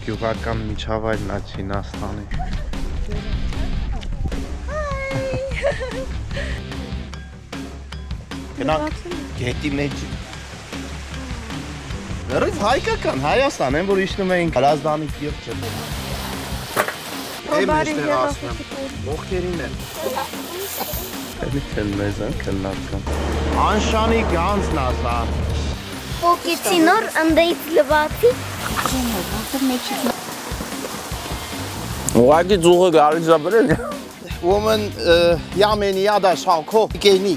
Գյուղական միջավայրն է Չինաստանի։ Գնանք գետի մեջ։ Վերև հայկական Հայաստան են, որ իջնում ենք Հրազդանի կիրճը։ Մոխքերին են։ Էլի չեն մեզ են քննարկում։ Անշանի գանձն ասա։ Պոկեցի նոր ընդեից լվացի։ Ուղղակի ձուղը գալիս է բրել։ Woman Yameniada Shauko Geni.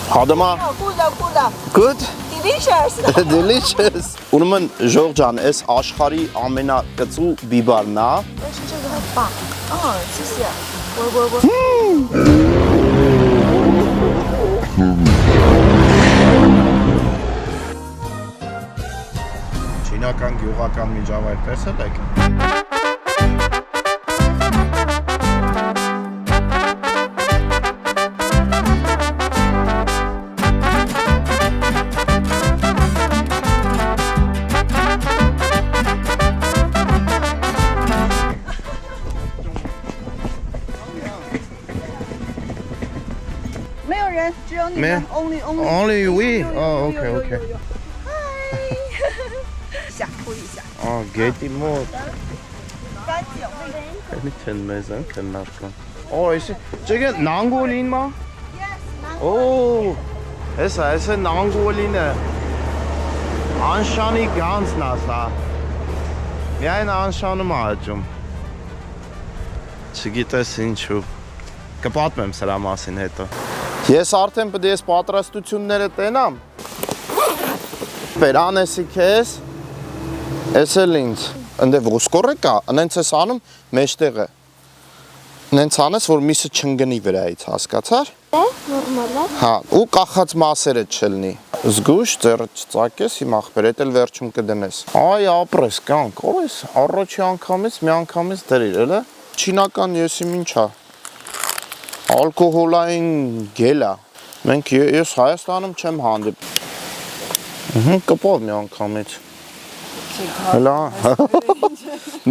Hadama. Good. Delicious. Ուրեմն Ժորժան, այս աշխարհի ամենակծու բիբարն է։ Չինական գյուղական միջավայր տեսել եք։ Only we? Oh, okay. Oh, գետի մոտ։ Էլի չեն մեզ են քննարկում։ Այս ջեգը նանգոլին մա։ Էսա նանգոլինը։ Անշանի գանձն ասա։ Միայն անշանում է աճում։ Չգիտես ինչու։ Կպատմեմ սրա մասին հետո։ Ես արդեն պետք է ես պատրաստությունները տենամ։ Պերանեսի քեզ։ Էս էլ ինձ։ Ընդ ոսկորը կա, նենց ես անում մեջտեղը։ Նենց անես, որ միսը չընկնի վրայից, հասկացար։ Նորմալ է։ Հա, ու կախած մասերը չլինի։ Զգուշ, ձեռը չծակես, հիմա ախպեր, էդ էլ վերջում կդնես։ Այ ապրես, կանք, ով ես առաջի անգամից, մի անգամից դրիր, էլը։ Չինական եսիմ ինչ է։ Ալկոհոլային գել է։ Մենք ես Հայաստանում չեմ հանդիպ։ Կպավ մի անգամից։ Հլա։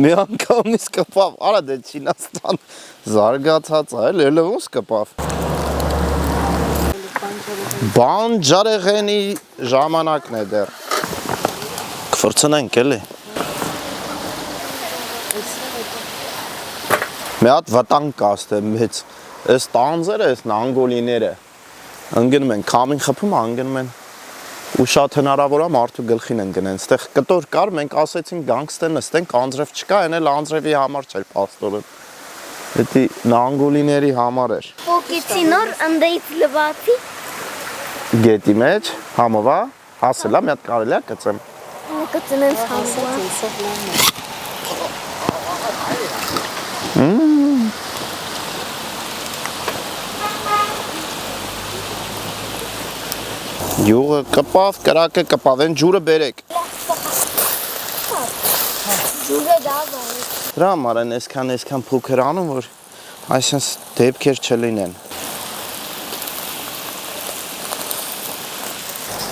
Մի անգամից կպավ, արա դե Չինաստան զարգացած է, էլ ոնց կպավ։ Բանջարեղենի ժամանակն է դեռ։ Կվրցնենք էլի։ Մի հատ վտանգ կա ստե մեծ։ Այս տանձերը, այս նանգոլիները ընկնում են, քամին խփում է, ընկնում են ու շատ հնարավոր է մարդու գլխին ընկնեն։ Այստեղ կտոր կար, մենք ասեցինք գանգստեր նստենք, անձրև չկա, այն էլ անձրևի համար չէր պաստորը։ Դա նանգոլիների համար էր։ Պոկեցի նոր ընդեից լվացի։ Գետի մեջ, համովա, հասելա, մի հատ կարելի է կծեմ։ Կծնենց հասելա։ Յուղը կպավ, կրակը կպավ, են ջուրը բերեք։ Ջուրը դավ է։ Դրա համար են այսքան փոքր անում, որ այսպես դեպքեր չլինեն։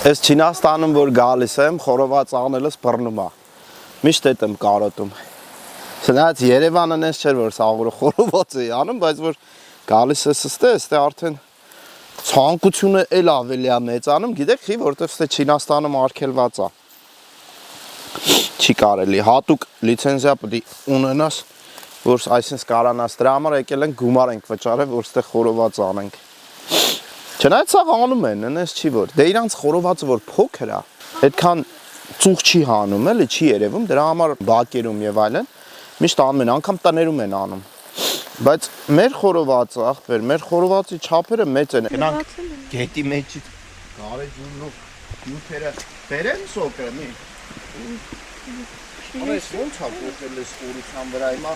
Այս Չինաստանում, որ գալիս եմ, խորոված անելս բռնում է։ Միշտ էդ եմ կարոտում։ Սնած Երևանն էս չէր, որ սաղորը խորոված է անում, բայց որ գալիս ես ստե արդեն ցանկությունը էլ ավելի է մեծանում, գիտեք, խի, որտեվ ստե Չինաստանում արգելված է։ Չի կարելի, հատուկ լիցենզիա պետք է ունենաս, որ այսինքն կարանաս, դրա համար եկել ենք գումար ենք վճարել, որ ստե խորոված անենք։ Չնայած սա անում են, այնպես չի որ։ Դե իրանց խորովածը որ փոքր է, այդքան ծուղ չի հանում, էլի չի երևում, դրա համար բակերում եւ այլն միշտ անում են, անգամ տներում են անում։ Բայց մեր խորովածը, ախպեր, մեր խորովածի չափերը մեծ են։ Գնանք գետի մեջից գարեջուրնով նյութերը բերեն սոկը, մի։ Այս ոնց է փոխել այս խորության վրա, հիմա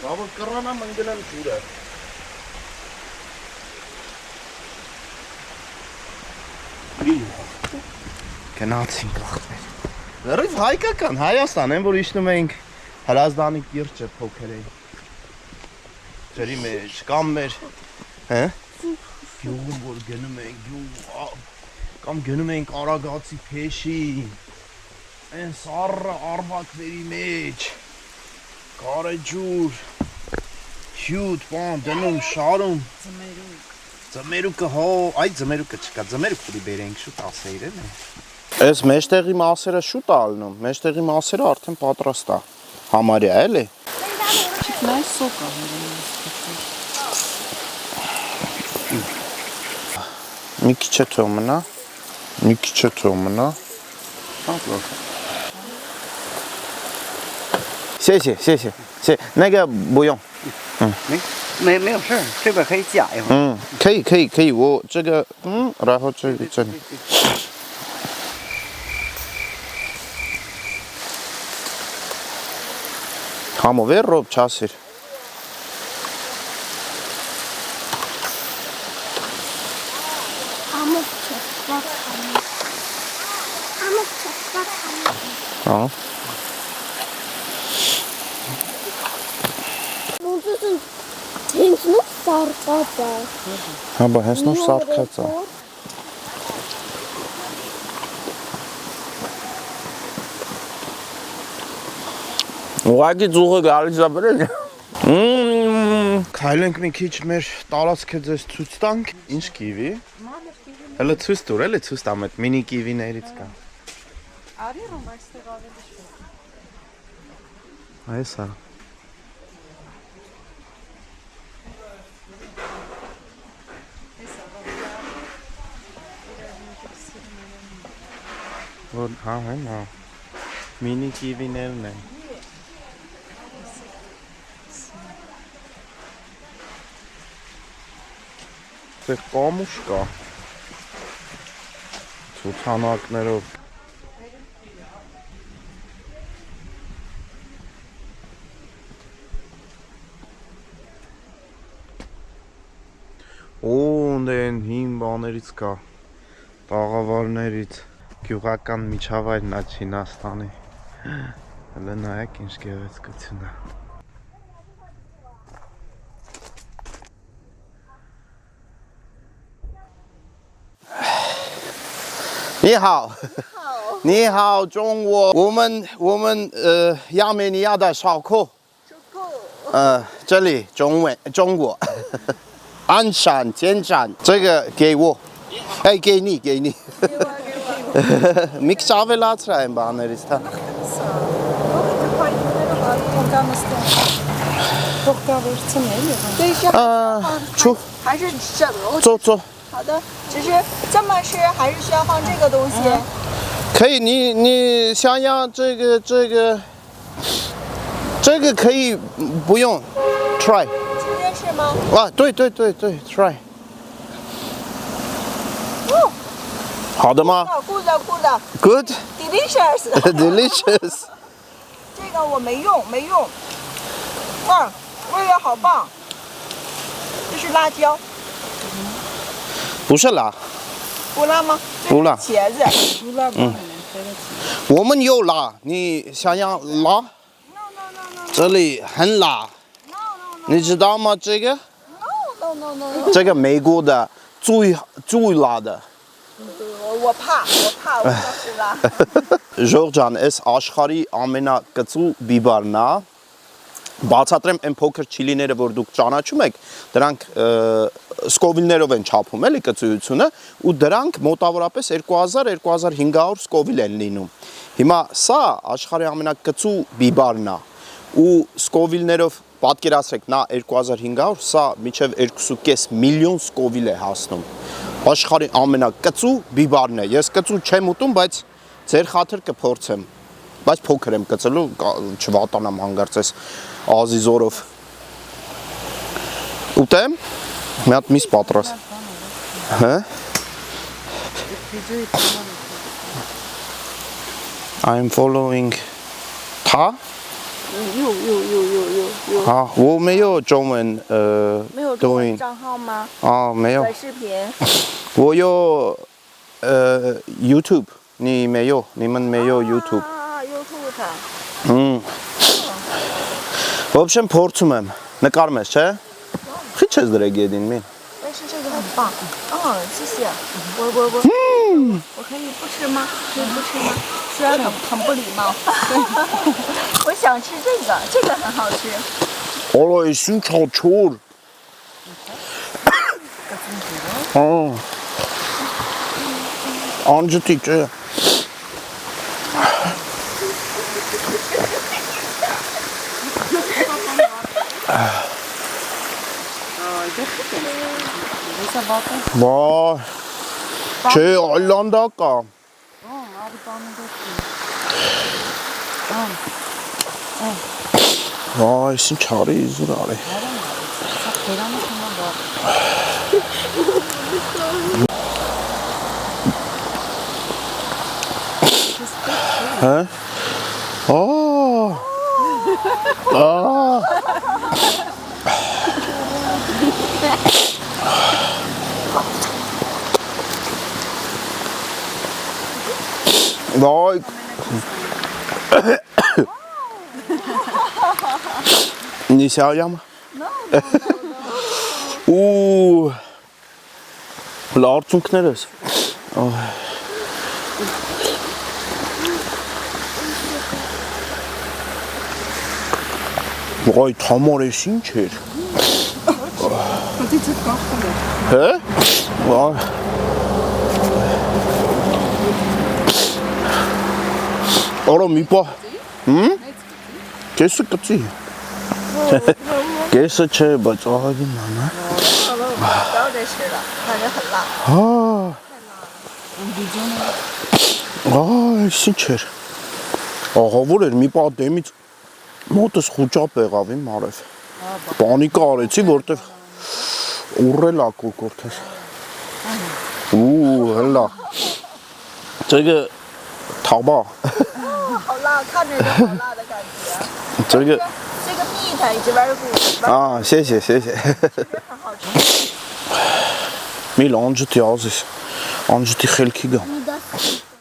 բավական կռանամ ընկնեմ ջուրը։ Գնացինք ախպեր։ Վերև հայկական Հայաստան են, որ իջնում ենք Հրազդանի կիրճը փոքր է։ Ջրի մեջ, կամ մեր, հա? Գյուղում որ գնում ենք, կամ գնում ենք Արագածի փեշի։ Են սառը արմակների մեջ կարեջուր հյութ բան դնում շարում ձմերուկը հո այ ձմերուկը չկա ձմերուկ պիտի բերենք շուտ ասեիր էլի Այս մեջտեղի մասերը շուտ ալնում մեջտեղի մասերը արդեն պատրաստ է համարյա էլի Նայ սոկա Մի քիչ է թող մնա Մի քիչ է թող մնա谢谢谢谢那个不用没有事儿，这边可以夹一会儿。可以可以可以我这个然后这里Համովեր ռոբ չասիր Հա Հենց նոր սարկած է Հա բա հենց նոր սարկած է Ուղղակի ծուղը գալիս է բրել Քայլենք մի քիչ մեր տարածքը ձեզ ցույց տանք Ինչ կիվի Հələ ցույց տուր էլի ցույց տամ այդ մինի կիվիներից կա Արի ռոմ այստեղ ավելի շուտ Այս է Որ հա հեն հա Մինի կիվիներն են Այդտեղ կամուշ կա Ցուցանակներով Ունդեն հին բաներից կա Տաղավարներից Գյուղական միջավայրն է Չինաստանի Հələ նայեք ինչ գեղեցկություն է你好，你好，中国，我们亚美尼亚的烧烤，这里中国，鞍山、尖山，这个给我，哎，给你，mix ավելացրա են բաներից, հա։ Չու 还是整楼做好的，只是这么吃还是需要放这个东西。可以，你想要这个可以不用 try 直接吃吗？啊，对 try 哦，好的吗 good ？Good delicious。 delicious 这个我没用。哇，味道好棒。这是辣椒，不是辣，不辣吗？不辣茄子。不辣不我们有辣，你想要辣？ No 这里很辣，你知道吗？这个 no。这个美国的最辣的。我怕，我要吃辣。 Ժողջան, այս աշխարհի ամենակծու բիբարն է։ Բացատրեմ այն փոքր չիլիները, որ դուք ճանաչում եք, դրանք սկովիլներով են չափում, էլի կծույությունը, ու դրանք մոտավորապես 2000-2500 սկովիլ են լինում։ Հիմա սա աշխարհի ամենակծու բիբարն է, ու սկովիլներով պատկերացրեք, նա 2500, սա մինչև 2.5 միլիոն սկովիլ է հասնում։ Աշխարհի ամենակծու բիբարն է։ Ես կծու չեմ ուտում, բայց ձեր խաթր կփորձեմ, բայց փոքր եմ կծելու, չվատանամ հանգարց այս ազիզորով։ Ուտեմ, մի հատ միս պատրաստ։ Հա? I'm following他 有。啊，我没有中文没有中文 doing 账号吗？啊，没有，短视频。我有YouTube，你没有，你们没有 YouTube。 YouTube。 В общем, փորձում եմ։ Նկարում ես, չէ՞։ Քիչ ես դրեք յեդին մին։但是这个很棒。谢谢。我。我可以不吃吗？可以不吃吗？虽然很不礼貌。我想吃这个，这个很好吃。 Օլո, էս ինչ ա չոր։ Անջտի չէ։ Բա, չէ, այլանդա կա։ Ay, sin çare izin arı. He? Aa. Aa. Vay. Nisa'yam. Uuu. Լարցունքներս։ Վայ, թամար ես ինչ էր։ Հե? Վայ։ Արա մի պահ։ Կեսը կծի։ Կեսը չէ, բայց աղագին ման, հա։ 不要再吃了，感觉很辣。 Այ, ինչ էր։ Աղավոր էր, մի պահ դեմից մոտս խուճապ եղավ իմ արև։ Պանիկա արեցի, որտև ուռել ա կոկորթեր։ հլա։ Ձեգը թաբա։ 好辣，看着就好辣的感觉。 Ձեգը 这个蜜它这边儿骨， 谢谢。很好吃。 Մի լանջտի ազես, անջտի խելքի գամ։